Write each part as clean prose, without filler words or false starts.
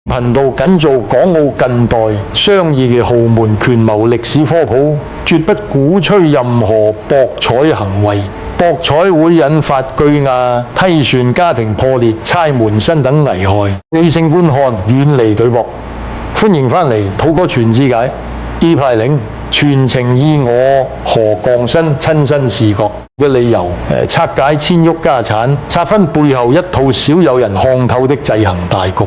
頻道僅做港澳近代商業嘅豪門權謀歷史科普，絕不鼓吹任何博彩行為。博彩會引發巨額梯船家庭破裂、猜門身等危害，理性觀看，遠離賭博。歡迎返嚟土哥全知解 E 派零，全程以我何降生親身視覺嘅理由，拆解千億家產，拆分背後一套少有人看透的制衡大局。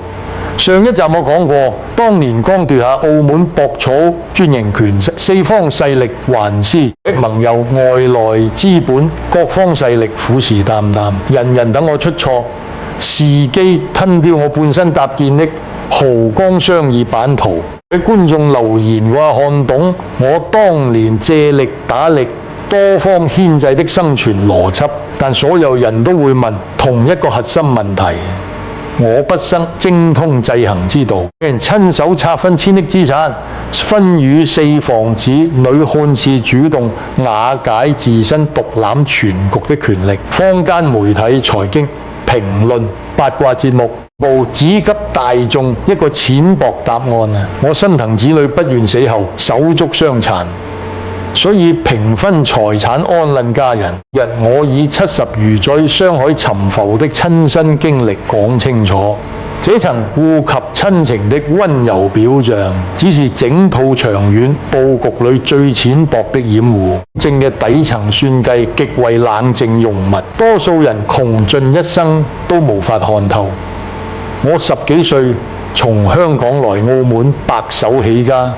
上一集我講過，當年剛奪下澳門博彩專營權，四方勢力環師，盟友外來資本，各方勢力虎視眈眈，人人等我出錯，伺機吞掉我半身搭建的濠江商業版圖。喺觀眾留言話看懂我當年借力打力多方牽制的生存邏輯，但所有人都會問同一個核心問題。我不生精通制衡之道，被人親手拆分千億資產，分予四房子女，看似主動瓦解自身獨攬全局的權力。坊間媒體、財經評論、八卦節目部只給大眾一個淺薄答案啊！我身藤子女不願死後手足相殘，所以平分財產安頓家人。日我以70餘載商海沉浮的親身經歷講清楚，這層顧及親情的溫柔表象，只是整套長遠佈局裏最淺薄的掩護。正嘅底層算計極為冷靜容密，多數人窮盡一生都無法看透。我10幾歲從香港來澳門白手起家，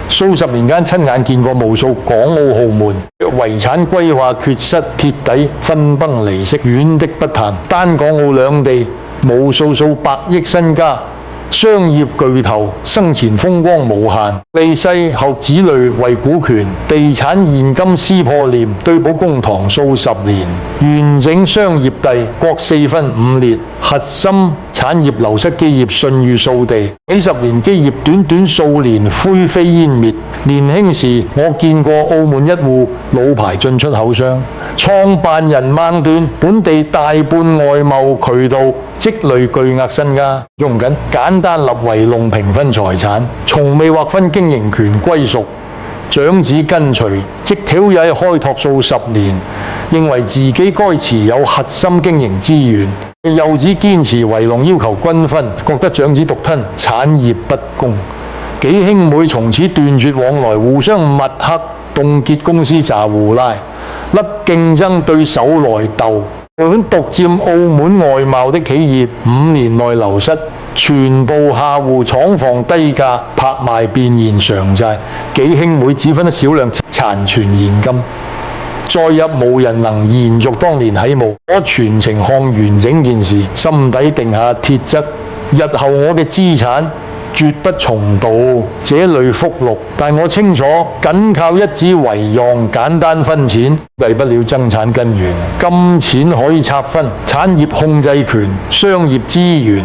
數十年間親眼見過無數港澳豪門遺產規劃缺失，鐵底分崩離析，遠的不談，單港澳兩地無數百億身家，商業巨頭生前風光無限，離世後子女為股權，地產現金撕破臉，對簿公堂數十年，完整商業地各4分5裂，核心產業流失基業信譽掃地，幾十年基業短數年灰飛煙滅。年輕時我見過澳門一戶老牌進出口商，創辦人掹斷本地大半外貿渠道，積累巨額身家，用緊簡單立圍籠平分財產，從未劃分經營權歸屬，長子跟隨，直條也開拓數十年，認為自己該持有核心經營資源。幼子堅持圍籠要求均分，覺得長子獨吞產業不公，幾兄妹從此斷絕往來，互相密克凍結公司詐互拉，甩競爭對手來鬥。澳門獨佔澳門外貿的企業5年內流失，全部客戶廠房低價拍賣變現償債，幾兄妹只分得少量殘存現金。再入無人能延續當年喜慕，我全程看完整件事，心底定下鐵則，日後我嘅資產絕不重蹈這類覆轆。但我清楚，僅靠一紙遺讓簡單分錢，為不了增產根源。金錢可以拆分，產業控制權、商業資源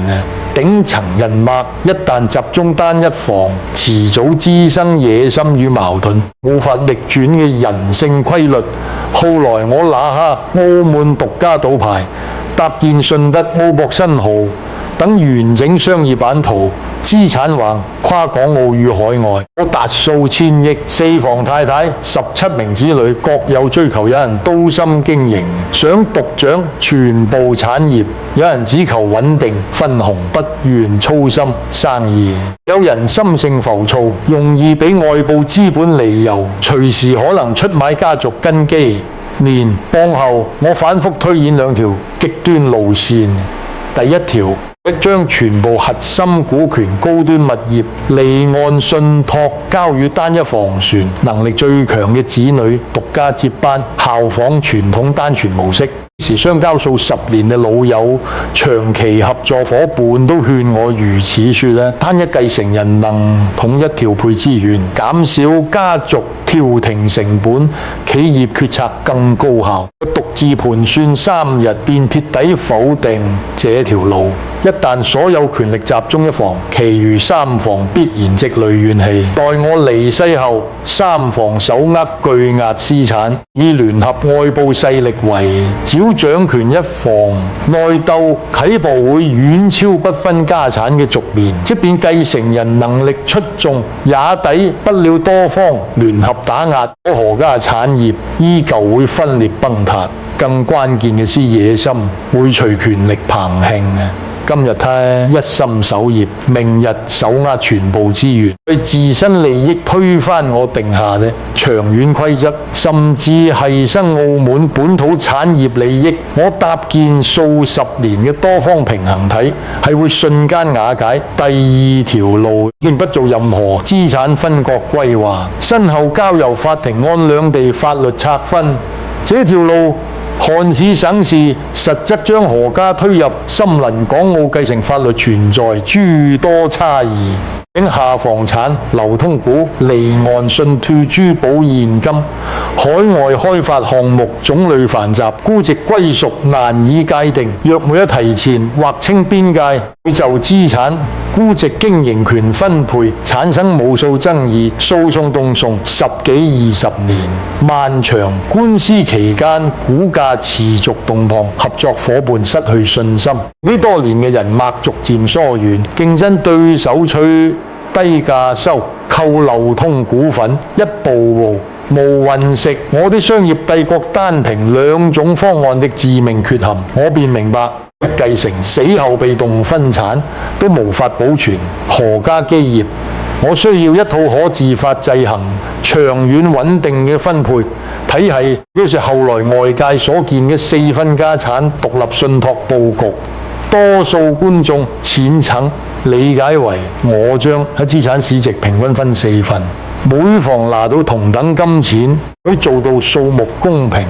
頂層人脈一旦集中單一房，遲早滋生野心與矛盾，無法逆轉嘅人性規律。後來我拿下澳門獨家賭牌，搭建順德澳博新濠等完整商業版圖，資產橫跨港澳與海外，我達數千億，4房太太17名子女各有追求，有人刀心經營，想獨掌全部產業，有人只求穩定分紅，不願操心生意，有人心性浮躁，容易俾外部資本利誘，隨時可能出賣家族根基。年往後，我反覆推演2條極端路線。第一條，將全部核心股權、高端物業離岸信託交予單一房船，能力最強嘅子女獨家接班，效仿傳統單傳模式。時相交數10年嘅老友、長期合作夥伴都勸我如此說咧，單一繼承人能統一調配資源，減少家族調停成本，企業決策更高效。獨自盤算3日，便徹底否定這條路。一旦所有權力集中一房，其餘三房必然積累怨氣。待我離世後，三房手握巨額私產，以聯合外部勢力為，只要掌權一房，內鬥啟步會遠超不分家產嘅局面。即便繼承人能力出眾，也抵不了多方聯合打壓，何家產業依舊會分裂崩塌。更關鍵嘅是野心會隨權力澎湃嘅。今日他一心守業，明日手握全部資源，為自身利益推翻我定下嘅長遠規則，甚至犧牲澳門本土產業利益，我搭建數十年嘅多方平衡體係會瞬間瓦解。第二條路已經不做任何資產分割規劃，身後交由法庭按兩地法律拆分。這條路看似省事，實則將何家推入森林港澳繼承法律存在諸多差異。境下房產、流通股、離岸信託、珠寶現金、海外開發項目種類繁雜，估值歸屬難以界定。若沒一提前劃清邊界，會就資產估值、經營權分配產生無數爭議，訴訟動訟10幾20年，漫長官司期間，股價持續動盪，合作夥伴失去信心。呢多年嘅人脈逐漸疏遠，競爭對手取低價收購流通股份，一步步無運食。我的商業帝國單憑兩種方案的致命缺陷，我便明白繼承死後被動分產都無法保存何家基業。我需要一套可自發制衡、長遠穩定嘅分配體系，就是後來外界所見嘅4分家產獨立信託佈局。多數觀眾淺層理解為我將喺資產市值平均分4份，每房拿到同等金錢，可以做到數目公平。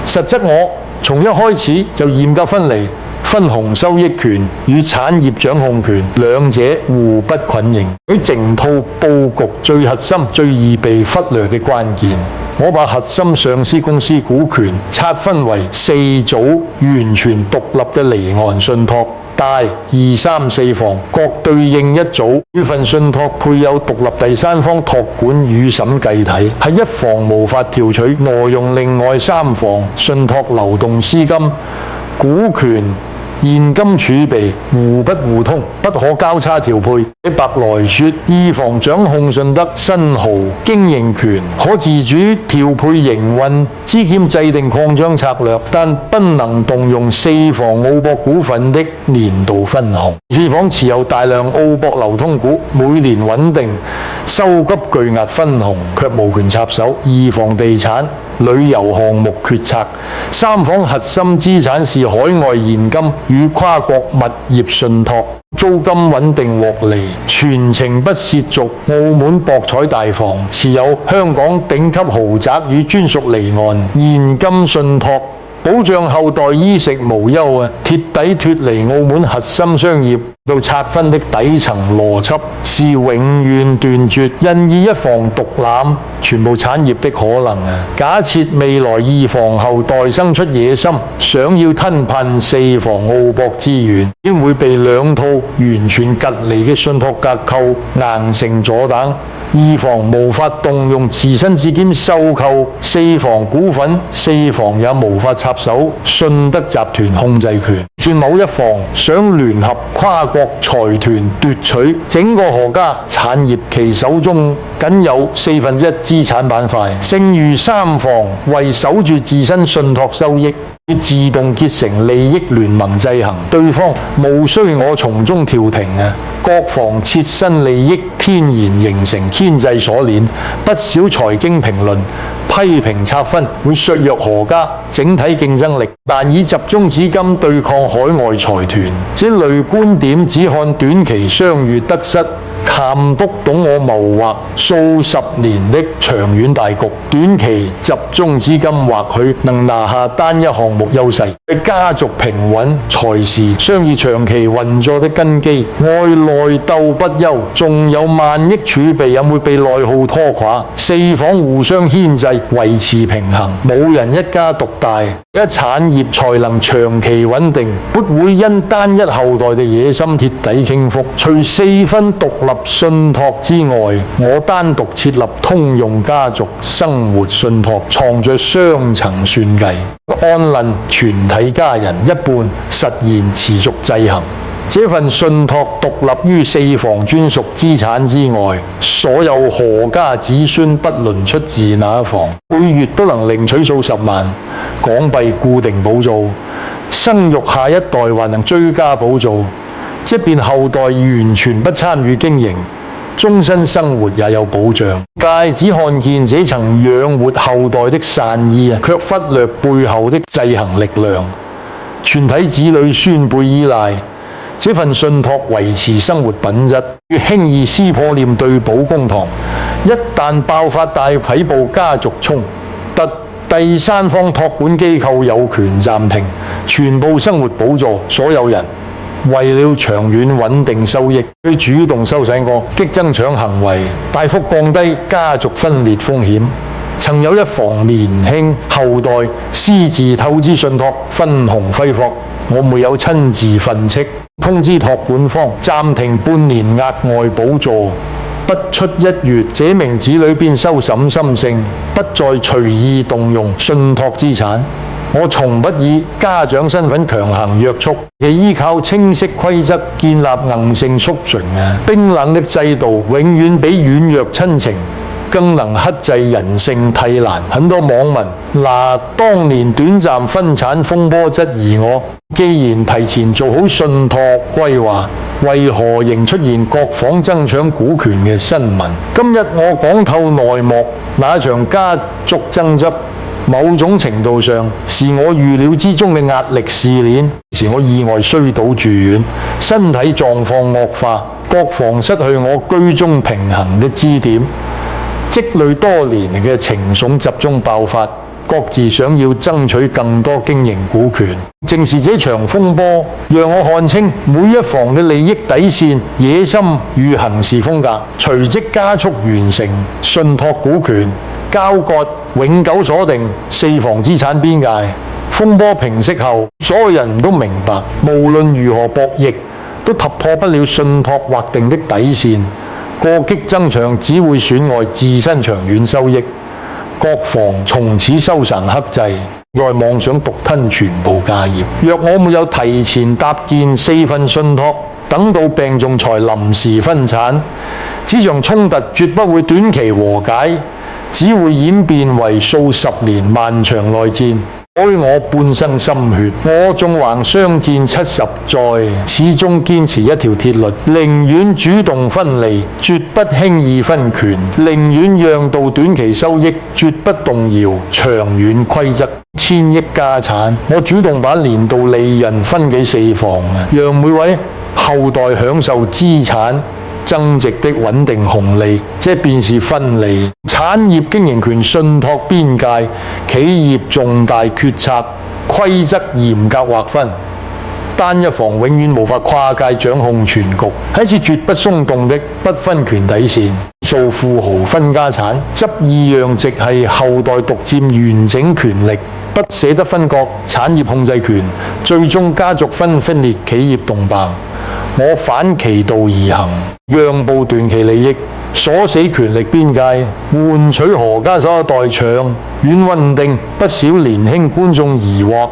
實則我從一開始就嚴格分離，分紅收益權與產業掌控權，兩者互不捆形。喺整套佈局最核心、最易被忽略嘅關鍵，我把核心上市公司股權拆分為4組完全獨立嘅離岸信託，大2、3、4房各對應一組，呢份信託配有獨立第三方託管與審計體，係一房無法調取挪用另外3房信託流動資金、股權、現金儲備互不互通，不可交叉調配。白來說，二房掌控順德新濠經營權，可自主調配營運，資兼制定擴張策略，但不能動用4房澳博股份的年度分紅。四房持有大量澳博流通股，每年穩定收急巨額分紅，卻無權插手。二房地產旅遊項目決策，三房核心資產是海外現金與跨國物業信託，租金穩定獲利，全程不涉足。澳門博彩大房持有香港頂級豪宅與專屬離岸現金信託，保障後代衣食無憂啊！徹底脫離澳門核心商業到拆分的底層邏輯，是永遠斷絕任意一房獨攬全部產業的可能啊！假設未來二房後代生出野心，想要吞併4房澳博資源，應會被兩套完全隔離嘅信託架構硬性阻擋。二房無法動用自身資金收購4房股份，4房也無法插手信德集團控制權。算某一房想聯合跨國財團奪取整個何家產業，其手中僅有1/4資產板塊，剩餘3房為守住自身信託收益，要自動結成利益聯盟制衡對方，無需我從中調停啊！各房切身利益天然形成牽制鎖鏈，不少財經評論批評拆分會削弱何家整體競爭力，難以集中資金對抗海外財團。這類觀點只看短期商譽得失，監督懂我謀劃數十年的長遠大局，短期集中資金或許能拿下單一項目優勢。家族平穩才是商業長期運作的根基。外內鬥不休，仲有萬億儲備也會被內耗拖垮。四方互相牽制，維持平衡，冇人一家獨大，一產業才能長期穩定，不會因單一後代的野心鐵底傾覆。除四分獨立信託之外，我單獨設立通用家族生活信託，藏着雙層算計，安頓全體家人一半，實現持續制衡。這份信託獨立於四房專屬資產之外，所有何家子孫不論出自哪一房，每月都能領取數十萬港幣固定補助，生育下一代還能追加補助，即便後代完全不參與經營，終身生活也有保障。戒指看見這層養活後代的善意，卻忽略背後的制衡力量。全體子女孫輩依賴這份信託維持生活品質，越輕易撕破臉對簿公堂。一旦爆發大規模家族衝突，第三方託管機構有權暫停全部生活補助所有人。為了長遠穩定收益，佢主動收緊個激增長行為，大幅降低家族分裂風險。曾有一房年輕後代私自透支信託，分紅揮霍，我沒有親自訓斥，通知託管方暫停半年額外補助，不出1月，這名子女便收審心性，不再隨意動用信託資產。我從不以家長身份強行約束，其依靠清晰規則建立硬性縮存冰冷的制度，永遠比軟弱親情更能克制人性替難。很多網民拿當年短暫分產風波質疑我，既然提前做好信託規劃，為何仍出現各房爭搶股權嘅新聞？今日我講透內幕，那場家族爭執某種程度上是我預料之中嘅壓力試煉，是我意外衰倒住院，身體狀況惡化，各房失去我居中平衡的支點，積累多年嘅情緒集中爆發，各自想要爭取更多經營股權。正是這場風波，讓我看清每一房嘅利益底線、野心與行事風格，隨即加速完成信託股權交割，永久鎖定四房資產邊界。風波平息後，所有人都明白，無論如何博弈，都突破不了信託劃定的底線。過激爭搶只會損害自身長遠收益，各房從此收神克制，在妄想獨吞全部家業。若我沒有提前搭建4份信託，等到病重才臨時分產，這場衝突絕不會短期和解，只會演變為數十年漫長內戰。愛我半生心血，我縱橫相戰70載，始終堅持一條鐵律：寧願主動分離，絕不輕易分權；寧願讓渡短期收益，絕不動搖長遠規則。1000億家產，我主動把年度利潤分給4房，讓每位後代享受資產增值的穩定紅利，這便是分離。產業經營權信託邊界，企業重大決策規則嚴格劃分，單一房永遠無法跨界掌控全局，係一次絕不鬆動的不分權底線。數富豪分家產，執意讓直係後代獨佔完整權力，不捨得分割產業控制權，最終家族分裂，企業動盪。我反其道而行，讓步短期利益，鎖死權力邊界，換取何家所有代搶，遠穩定不少年輕觀眾疑惑。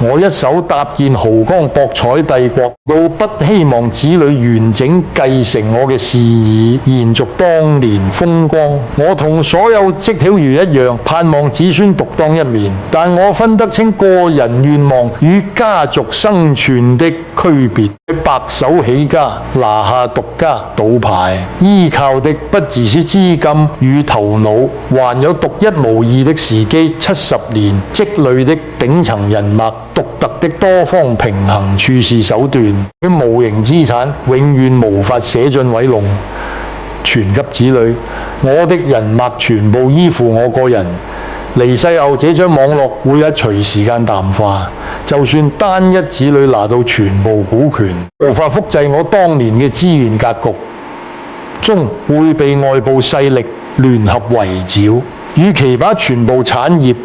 我一手搭建豪光博彩帝國，都不希望子女完整繼承我嘅事業，延續當年風光。我同所有績條魚一樣，盼望子孫獨當一面，但我分得清個人願望與家族生存的區別。白手起家，拿下獨家賭牌，依靠的不只是資金與頭腦，還有獨一無二的時機，70年積累的頂層人脈。獨特的多方平衡處事手段，佢無形資產永遠無法寫進遺錄，傳給子女。我的人脈全部依附我個人，離世後這張網絡會一隨時間淡化。就算單一子女拿到全部股權，無法複製我當年嘅資源格局，終會被外部勢力聯合圍剿。與其把全部產業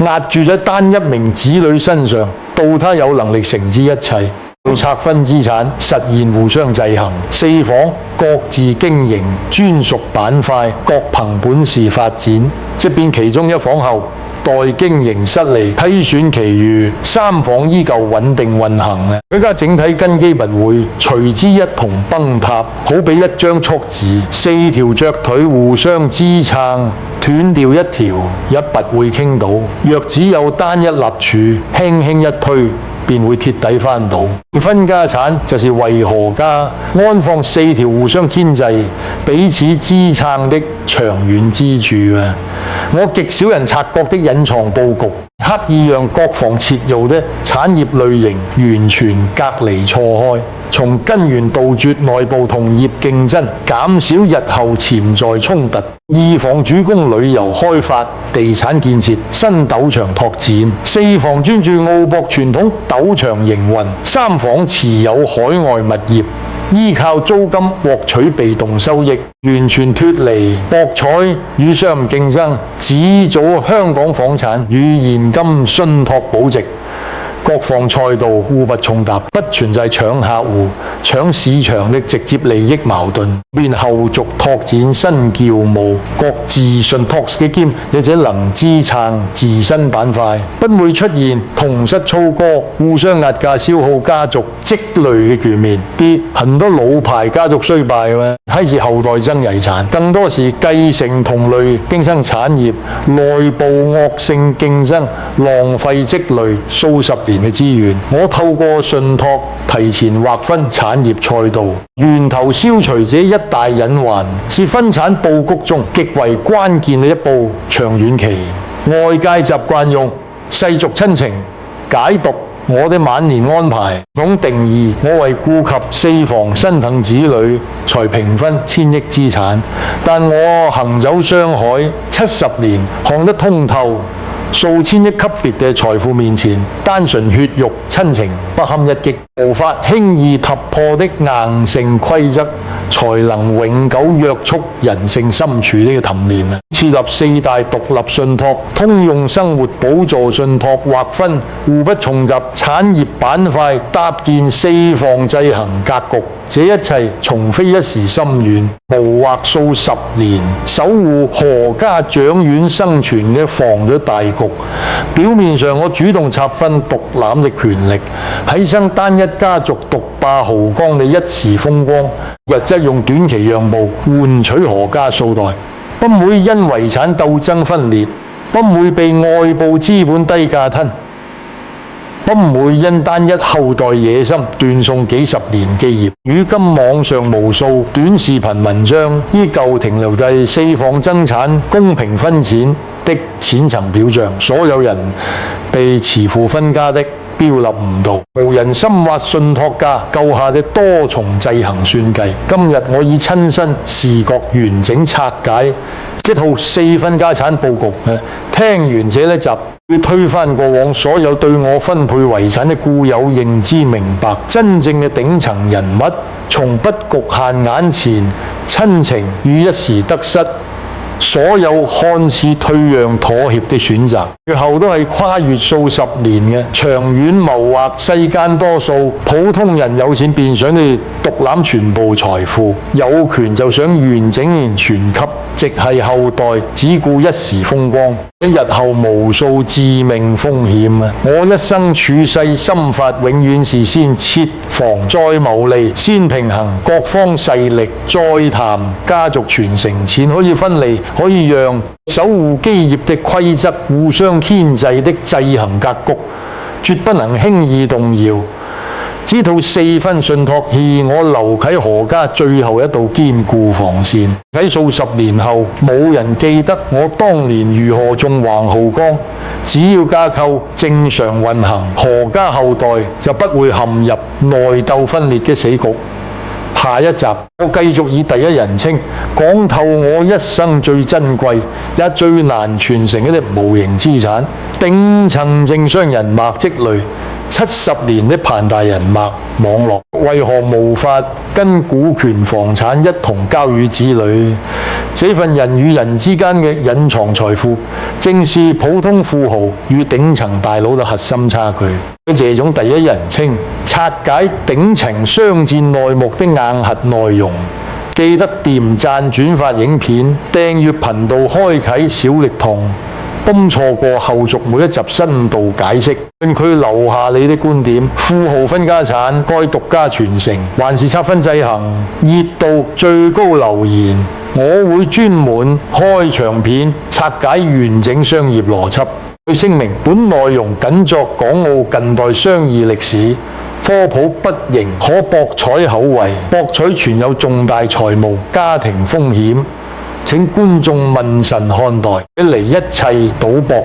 壓住喺單一名子女身上，到他有能力承之一切，要拆分資產，實現互相制衡。四房各自經營專屬板塊，各憑本事發展。即便其中一房後待經營失利，篩選其餘三房依舊穩定運行咧。佢家整體根基不會隨之一同崩塌，好比一張束子，四條雀腿互相支撐，斷掉一條，一拔會傾倒。若只有單一立柱，輕輕一推，便會鐵底翻倒。分家產就是為何家安放四條互相牽制、彼此支撐的長遠支柱啊！我極少人察覺的隱藏佈局，刻意讓各房切入的產業類型完全隔離錯開，從根源杜絕內部同業競爭，減少日後潛在衝突。二房主攻旅遊開發、地產建設、新賭場拓展；四房專注澳博傳統賭場營運；三房持有海外物業，依靠租金獲取被動收益，完全脫離博彩與商業競爭，只組香港房產與現金信託保值。各房賽道互不衝突，不存在搶客戶、搶市場的直接利益矛盾，便後續拓展新業務，各自信託基金或者能支撐自身板塊，不會出現同室操戈、互相壓價消耗家族積累嘅局面。很多老牌家族衰敗嘅，開始後代爭遺產，更多是繼承同類經生產業，內部惡性競爭，浪費積累數十年嘅資源。我透過信託提前劃分產業賽道，源頭消除這一大隱患，是分產佈局中極為關鍵嘅一步。長遠期，外界習慣用世俗親情解讀我的晚年安排，總定義我為顧及四房新騰子女才平分千億資產，但我行走商海70年，看得通透。數千億級別嘅財富面前，單純血肉親情不堪一擊，無法輕易突破的硬性規則，才能永久約束人性深處呢個貪念。設立四大獨立信託，通用生活補助信託劃分，互不重雜產業板塊，搭建四房制衡格局。這一切從非一時心願，謀劃數十年，守護何家長遠生存嘅防咗大局。表面上我主動拆分獨攬的權力，犧牲單一家族獨霸豪江嘅一時風光，或者用短期讓步換取何家數代，不會因遺產鬥爭分裂，不會被外部資本低價吞，不會因單一後代野心斷送幾十年基業。如今網上無數短視頻文章依舊停留在四房爭產公平分錢的淺層表象，所有人被慈父分家的標立誤導，無人深挖信託家救下的多重制衡算計。今日我以親身視覺完整拆解這套四分家產佈局。聽完這一集，要推翻過往所有對我分配遺產的固有認知，明白真正嘅頂層人物，從不局限眼前親情與一時得失，所有看似退讓妥協的選擇，最後都係跨越數十年嘅長遠謀劃。世間多數普通人有錢便想去獨攬全部財富，有權就想完整傳給直系後代，只顧一時風光，日後無數致命風險啊！我一生處世心法永遠是先設防再謀利，先平衡各方勢力，再談家族傳承。錢可以分離，可以讓，守護基業的規則，互相牽制的制衡格局，絕不能輕易動搖。這套四分信託是我留喺何家最後一道堅固防線。喺數十年後，冇人記得我當年如何縱橫濠江，只要架構正常運行，何家後代就不會陷入內鬥分裂嘅死局。下一集我繼續以第一人稱講透我一生最珍貴也最難傳承嘅無形資產——頂層政商人脈積累70年的龐大人脈網絡，為何無法跟股權房產一同交予子女？這份人與人之間嘅隱藏財富，正是普通富豪與頂層大佬嘅核心差距。這種第一人稱拆解頂層商戰內幕的硬核內容，記得點讚轉發影片，訂閱頻道，開啟小鈴鐺，唔錯過後續每一集深度解釋。願佢留下你的觀點，富豪分家產該獨家傳承，還是拆分制衡？熱度最高留言，我會專門開長片拆解完整商業邏輯。佢聲明，本內容僅作港澳近代商議歷史科普，不形可博彩口惠，博彩存有重大財務、家庭風險，請觀眾問慎看待，遠離一切賭博。